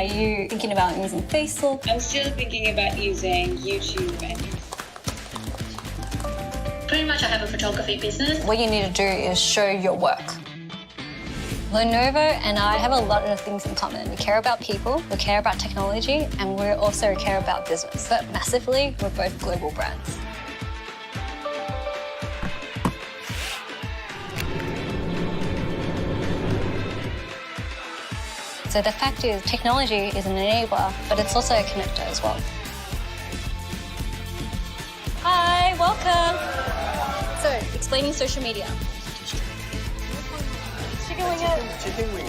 you thinking about using Facebook? I'm still thinking about using YouTube and pretty much I have a photography business. What you need to do is show your work. Lenovo and I have a lot of things in common. We care about people, we care about technology, and we also care about business. But massively, we're both global brands. So the fact is, technology is an enabler, but it's also a connector as well. Hi, welcome. So, explaining social media. Chicken wing.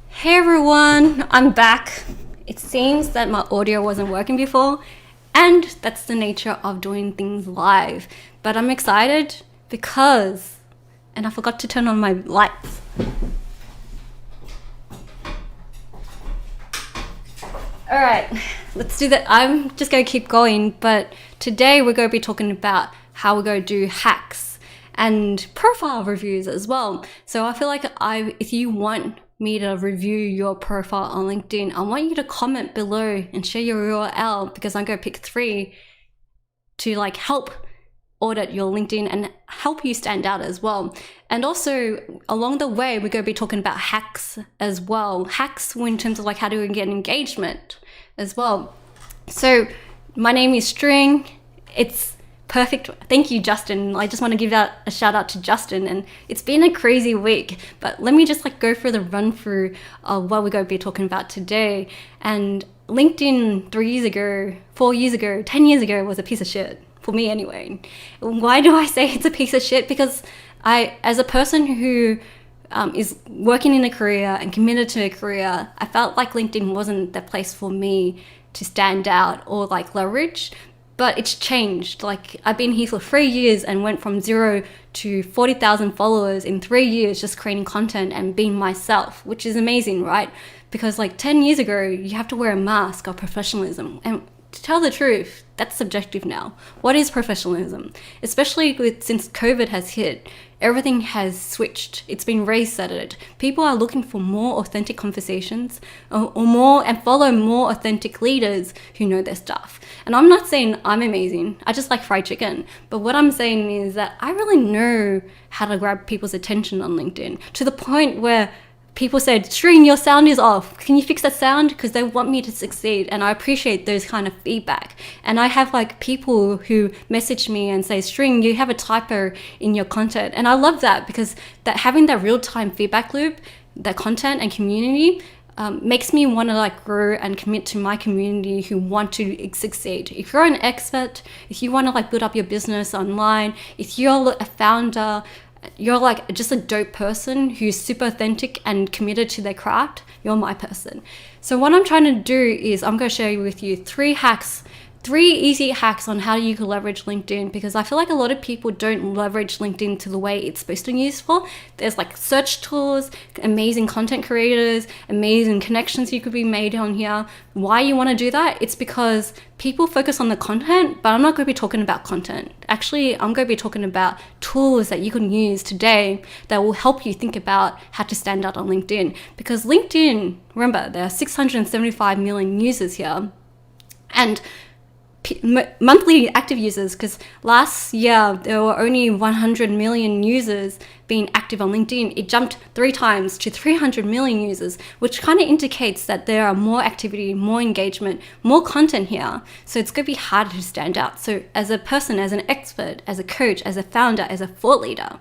Hey everyone, I'm back. It seems that my audio wasn't working before, and that's the nature of doing things live. But I'm excited because, and I forgot to turn on my lights. All right, let's do that. I'm just going to keep going, but today we're going to be talking about how we're going to do hacks and profile reviews as well. So I feel like if you want me to review your profile on LinkedIn, I want you to comment below and share your URL, because I'm going to pick 3 to help audit your LinkedIn and help you stand out as well. And also along the way, we're going to be talking about hacks as well. Hacks in terms of how do we get engagement as well. So my name is String. It's perfect. Thank you, Justin. I just want to give out a shout out to Justin, and it's been a crazy week, but let me just go through the run through of what we're going to be talking about today. And LinkedIn 3 years ago, 4 years ago, 10 years ago was a piece of shit. For me anyway. Why do I say it's a piece of shit? Because as a person who is working in a career and committed to a career, I felt like LinkedIn wasn't the place for me to stand out or leverage. But it's changed. I've been here for 3 years and went from 0 to 40,000 followers in 3 years, just creating content and being myself, which is amazing, right? Because 10 years ago, you have to wear a mask of professionalism. And to tell the truth, that's subjective now. What is professionalism? Especially since COVID has hit, everything has switched. It's been resetted. People are looking for more authentic conversations and follow more authentic leaders who know their stuff. And I'm not saying I'm amazing. I just like fried chicken. But what I'm saying is that I really know how to grab people's attention on LinkedIn, to the point where people said, String, your sound is off. Can you fix that sound? Because they want me to succeed. And I appreciate those kind of feedback. And I have people who message me and say, String, you have a typo in your content. And I love that, because having that real-time feedback loop, that content and community makes me want to grow and commit to my community who want to succeed. If you're an expert, if you want to build up your business online, if you're a founder, you're just a dope person who's super authentic and committed to their craft, you're my person. So what I'm trying to do is I'm going to share with you 3 easy hacks on how you can leverage LinkedIn, because I feel like a lot of people don't leverage LinkedIn to the way it's supposed to be useful. There's search tools, amazing content creators, amazing connections you could be made on here. Why you want to do that? It's because people focus on the content, but I'm not going to be talking about content. Actually, I'm going to be talking about tools that you can use today that will help you think about how to stand out on LinkedIn. Because LinkedIn, remember, there are 675 million users here, and monthly active users, because last year there were only 100 million users being active on LinkedIn. It jumped 3 times to 300 million users, which kind of indicates that there are more activity, more engagement, more content here. So it's going to be harder to stand out. So as a person, as an expert, as a coach, as a founder, as a thought leader,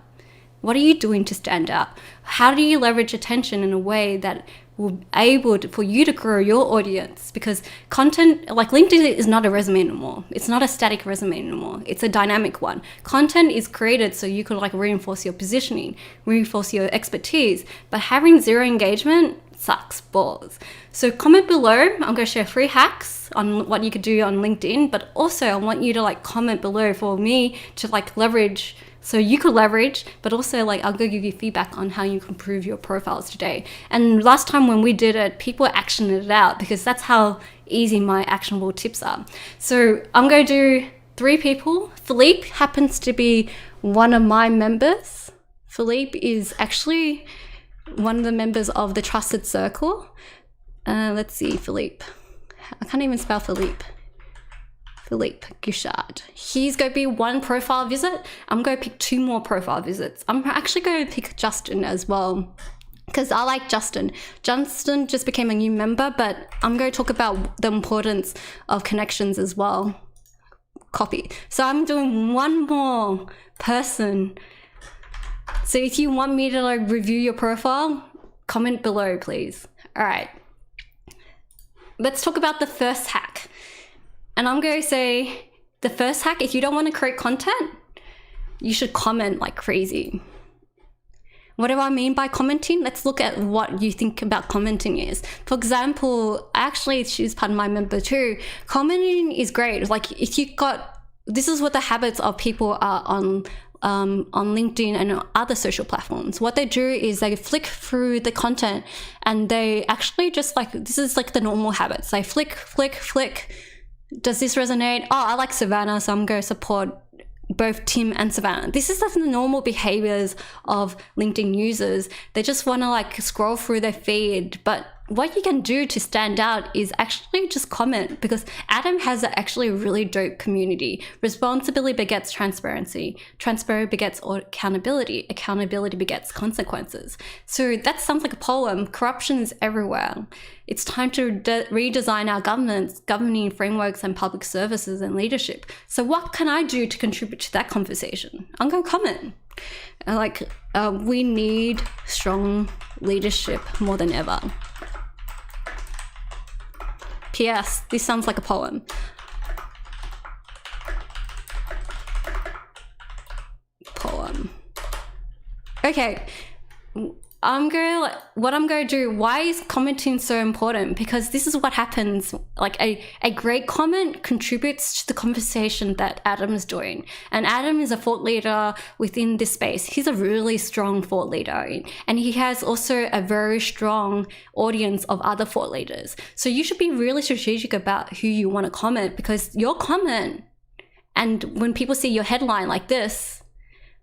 what are you doing to stand out? How do you leverage attention in a way that will be able for you to grow your audience? Because content, LinkedIn is not a resume anymore. It's not a static resume anymore. It's a dynamic one. Content is created so you could reinforce your positioning, reinforce your expertise, but having 0 engagement sucks balls. So comment below. I'm going to share 3 hacks on what you could do on LinkedIn, but also I want you to comment below for me to leverage, so you could leverage, but also I'll go give you feedback on how you can improve your profiles today. And last time time when we did it, people actioned it out because that's how easy my actionable tips are. So I'm going to do 3 people. Philippe happens to be one of my members. Philippe is actually one of the members of the Trusted Circle. Let's see, Philippe. I can't even spell Philippe. Philippe Guichard. He's going to be 1 profile visit. I'm going to pick 2 more profile visits. I'm actually going to pick Justin as well because I like Justin. Justin just became a new member, but I'm going to talk about the importance of connections as well. Copy. So I'm doing 1 more person. So if you want me to like review your profile, comment below, please. All right. Let's talk about the first hack. And I'm going to say the first hack, if you don't want to create content, you should comment like crazy. What do I mean by commenting? Let's look at what you think about commenting is. For example, actually, she's part of my member too. Commenting is great. Like if you got, this is what the habits of people are on LinkedIn and other social platforms. What they do is they flick through the content and they actually just like, this is like the normal habits. They flick, flick, flick. Does this resonate? Oh, I like Savannah, so I'm going to support both Tim and Savannah. This is the normal behaviors of LinkedIn users. They just want to like scroll through their feed, but what you can do to stand out is actually just comment, because Adam has actually a really dope community. Responsibility begets transparency. Transparency begets accountability. Accountability begets consequences. So that sounds like a poem. Corruption is everywhere. It's time to redesign our governance, governing frameworks and public services and leadership. So what can I do to contribute to that conversation? I'm going to comment. We need strong leadership more than ever. P.S. This sounds like a poem. Okay. What I'm going to do, why is commenting so important? Because this is what happens. Like a great comment contributes to the conversation that Adam is doing. And Adam is a thought leader within this space. He's a really strong thought leader. And he has also a very strong audience of other thought leaders. So you should be really strategic about who you want to comment, because your comment, and when people see your headline like this,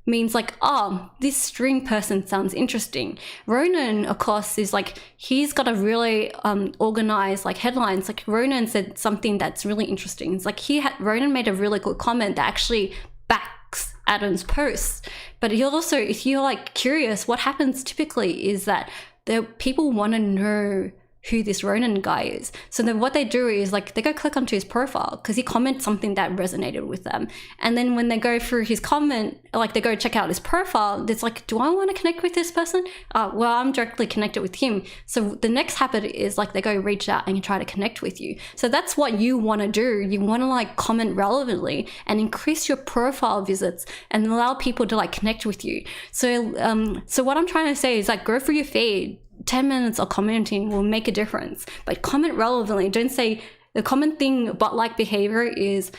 means like, oh, this string person sounds interesting. Ronan, of course, is like, he's got a really organized like headlines. Like Ronan said something that's really interesting. It's like Ronan made a really good comment that actually backs Adam's post. But he also, if you're like curious, what happens typically is that people want to know who this Ronan guy is. So then what they do is like they go click onto his profile because he comments something that resonated with them. And then when they go through his comment, like they go check out his profile, it's like, do I want to connect with this person? Well, I'm directly connected with him. So the next habit is like they go reach out and try to connect with you. So that's what you want to do. You want to like comment relevantly and increase your profile visits and allow people to like connect with you. So what I'm trying to say is like go through your feed. 10 minutes of commenting will make a difference, but comment relevantly. Don't say the common thing about like behavior is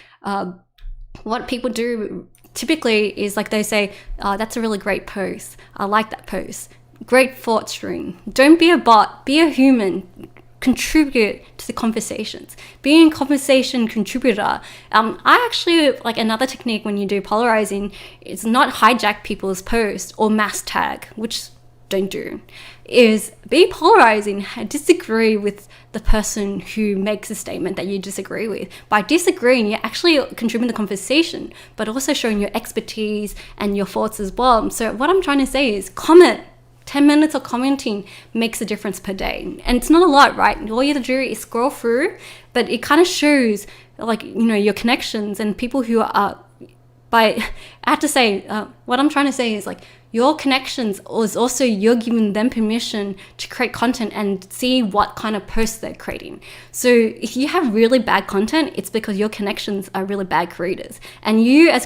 what people do typically is like they say, oh, that's a really great post. I like that post. Great thought string. Don't be a bot, be a human. Contribute to the conversations. Being a conversation contributor. I actually like another technique when you do polarizing is not hijack people's posts or mass tag, which don't do, is be polarizing. Disagree with the person who makes a statement that you disagree with. By disagreeing, you're actually contributing to the conversation, but also showing your expertise and your thoughts as well. So what I'm trying to say is comment. 10 minutes of commenting makes a difference per day. And it's not a lot, right? All you have to do is scroll through, but it kind of shows like, your connections and people who are, I have to say, what I'm trying to say is like, your connections is also you're giving them permission to create content and see what kind of posts they're creating. So if you have really bad content, it's because your connections are really bad creators. And you as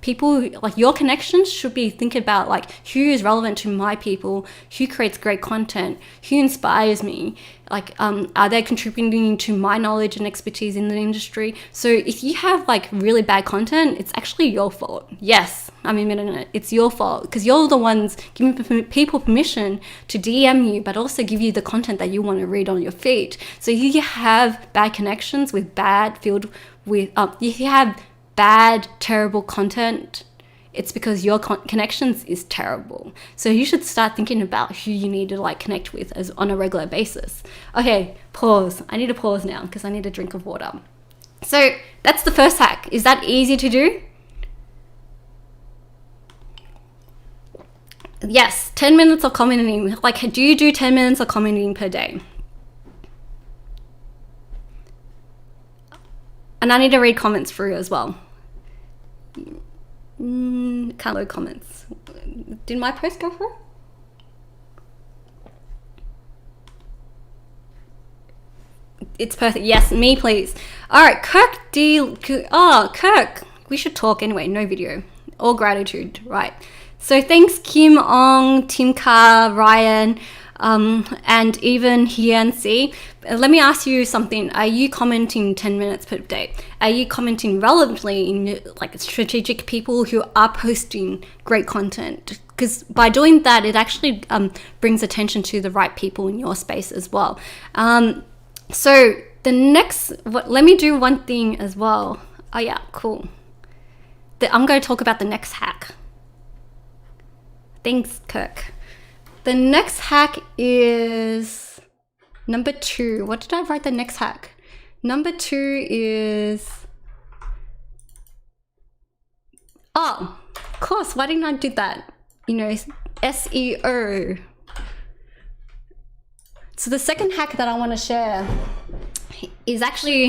people, like your connections should be thinking about like who is relevant to my people, who creates great content, who inspires me. Like, are they contributing to my knowledge and expertise in the industry? So if you have like really bad content, it's actually your fault. Yes, I'm admitting it. It's your fault because you're the ones giving people permission to DM you, but also give you the content that you want to read on your feed. So if you have bad connections with if you have bad, terrible content, it's because your connections is terrible. So you should start thinking about who you need to like connect with as on a regular basis. Okay, pause. I need to pause now because I need a drink of water. So that's the first hack. Is that easy to do? Yes, 10 minutes of commenting. Like, do you do 10 minutes of commenting per day? And I need to read comments through as well. Can't load comments. Did my post go through? It's perfect. Yes, me please. All right, Kirk Kirk. We should talk anyway. No video. All gratitude. Right. So thanks Kim Ong, Tim Carr, Ryan, and even Hiansi. Let me ask you something. Are you commenting 10 minutes per day? Are you commenting relevantly in like strategic people who are posting great content? Because by doing that, it actually brings attention to the right people in your space as well. So the next, let me do one thing as well. Oh yeah, cool. I'm going to talk about the next hack. Thanks, Kirk. The next hack is number 2. What did I write the next hack? Number 2 is... Oh, of course. Why didn't I do that? You know, SEO. So the second hack that I want to share is actually